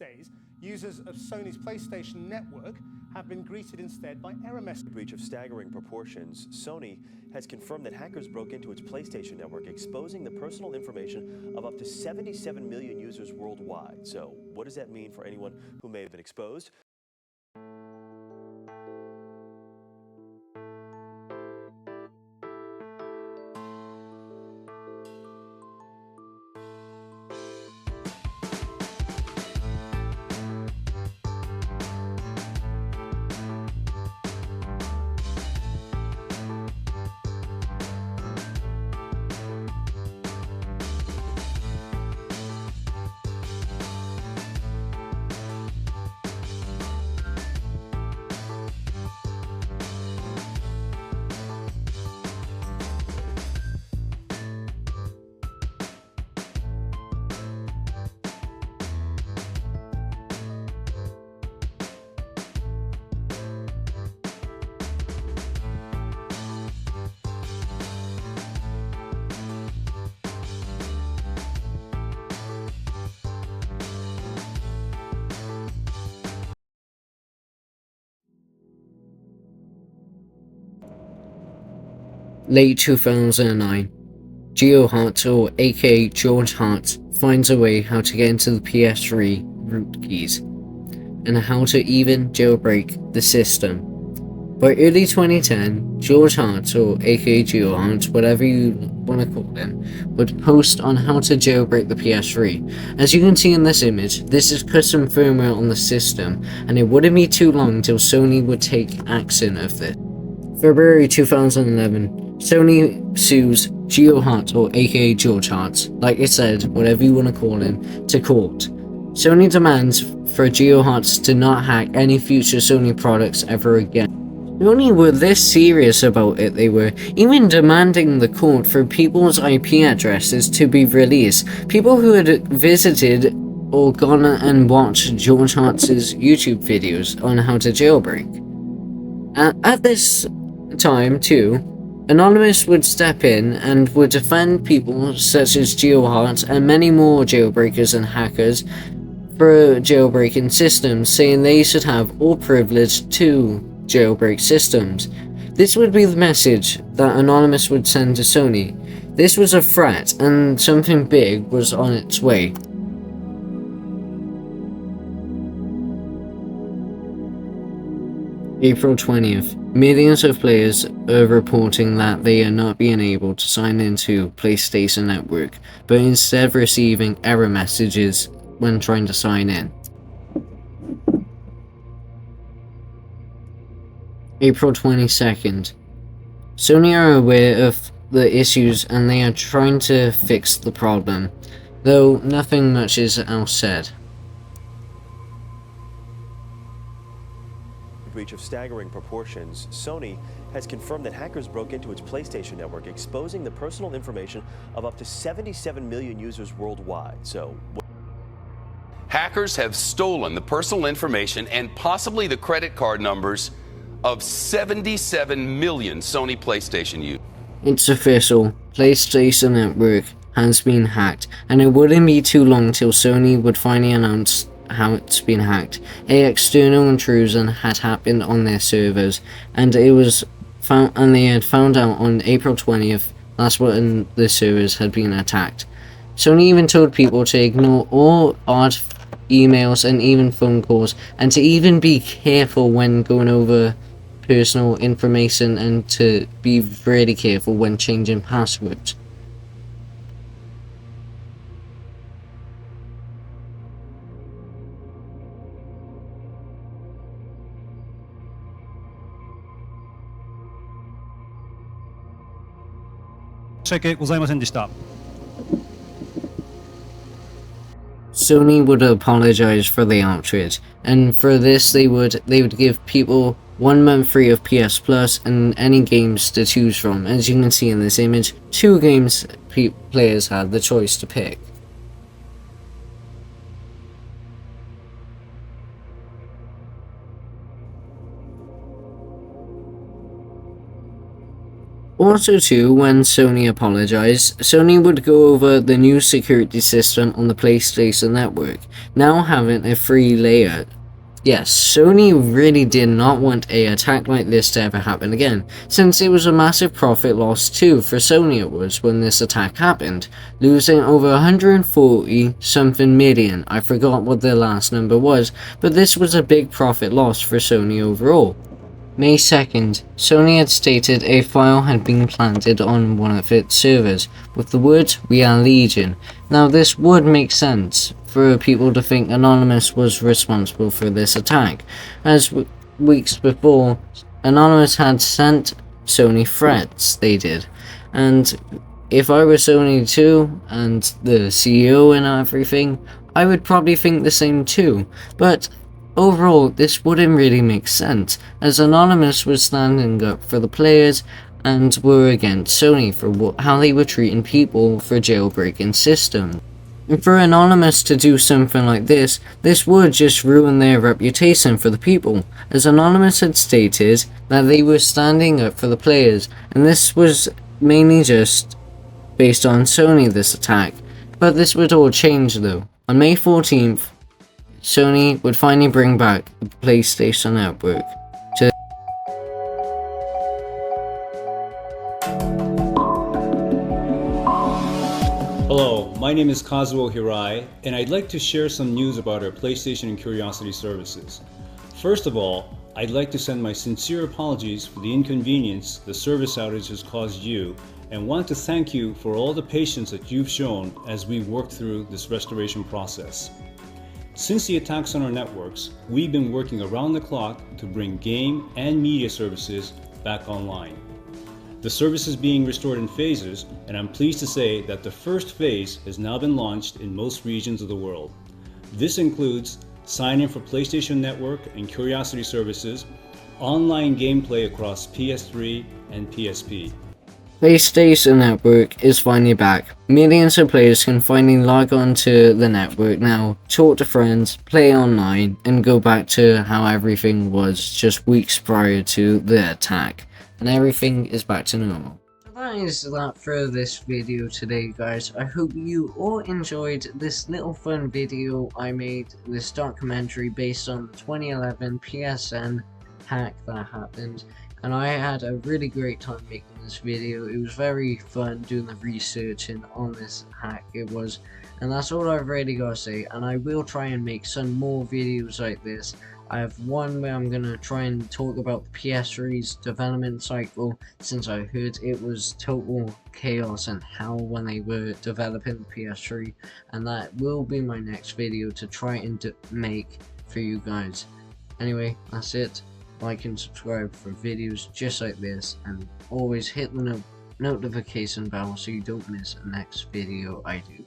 days, users of Sony's PlayStation network have been greeted instead by error messages. Breach of staggering proportions. Sony has confirmed that hackers broke into its PlayStation network, exposing the personal information of up to 77 million users worldwide. So, what does that mean for anyone who may have been exposed? Late 2009, Geo Hart, or aka George Hart, finds a way how to get into the PS3 root keys, and how to even jailbreak the system. By early 2010, George Hart, or aka Geo Hart, whatever you want to call him, would post on how to jailbreak the PS3. As you can see in this image, this is custom firmware on the system, and it wouldn't be too long until Sony would take action of this. February 2011, Sony sues Geo Hart, or aka George Hart, like I said, whatever you want to call him, to court. Sony demands for Geo Hart to not hack any future Sony products ever again. Sony were this serious about it, they were even demanding the court for people's IP addresses to be released. People who had visited or gone and watched George Hart's YouTube videos on how to jailbreak. At this time, too, Anonymous would step in and would defend people such as Geo Hart and many more jailbreakers and hackers for jailbreaking systems, saying they should have all privilege to jailbreak systems. This would be the message that Anonymous would send to Sony. This was a threat, and something big was on its way. April 20th. Millions of players are reporting that they are not being able to sign into PlayStation Network, but instead receiving error messages when trying to sign in. April 22nd. Sony are aware of the issues and they are trying to fix the problem, though nothing much is else said. Breach of staggering proportions. Sony has confirmed that hackers broke into its PlayStation network, exposing the personal information of up to 77 million users worldwide. So, hackers have stolen the personal information and possibly the credit card numbers of 77 million Sony PlayStation users. It's official. PlayStation Network has been hacked, and it wouldn't be too long till Sony would finally announce how it's been hacked. An external intrusion had happened on their servers, and it was found, and they had found out on April 20th. That's when the servers had been attacked. Sony even told people to ignore all odd emails and even phone calls, and to even be careful when going over personal information, and to be really careful when changing passwords. Sony would apologize for the outrage, and for this they would give people 1 month free of PS Plus and any games to choose from. As you can see in this image, 2 games players had the choice to pick. Also too, when Sony apologized, Sony would go over the new security system on the PlayStation Network, now having a free layer. Yes, Sony really did not want an attack like this to ever happen again, since it was a massive profit loss too for Sony it was when this attack happened, losing over 140 something million. I forgot what the last number was, but this was a big profit loss for Sony overall. May 2nd, Sony had stated a file had been planted on one of its servers with the words "We are Legion." Now this would make sense for people to think Anonymous was responsible for this attack, as weeks before Anonymous had sent Sony threats, they did, and if I were Sony too, and the CEO and everything, I would probably think the same too, but overall, this wouldn't really make sense, as Anonymous was standing up for the players and were against Sony for how they were treating people for jailbreaking systems. And for Anonymous to do something like this would just ruin their reputation for the people, as Anonymous had stated that they were standing up for the players, and this was mainly just based on Sony, this attack. But this would all change though. On May 14th, Sony would finally bring back the PlayStation Network to Hello, my name is Kazuo Hirai, and I'd like to share some news about our PlayStation and Curiosity services. First of all, I'd like to send my sincere apologies for the inconvenience the service outage has caused you, and want to thank you for all the patience that you've shown as we worked through this restoration process. Since the attacks on our networks, we've been working around the clock to bring game and media services back online. The service is being restored in phases, and I'm pleased to say that the first phase has now been launched in most regions of the world. This includes sign-in for PlayStation Network and Curiosity services, online gameplay across PS3 and PSP. PlayStation Network is finally back. Millions of players can finally log on to the network now, talk to friends, play online, and go back to how everything was just weeks prior to the attack. And everything is back to normal. That is that for this video today, guys. I hope you all enjoyed this little fun video I made, this documentary based on the 2011 PSN hack that happened. And I had a really great time making this video. It was very fun doing the researching on this hack, it was. And that's all I've really got to say, and I will try and make some more videos like this. I have one where I'm going to try and talk about the PS3's development cycle, since I heard it was total chaos and hell when they were developing the PS3, and that will be my next video to try and make for you guys. Anyway, that's it. Like and subscribe for videos just like this, and always hit the notification bell so you don't miss the next video I do.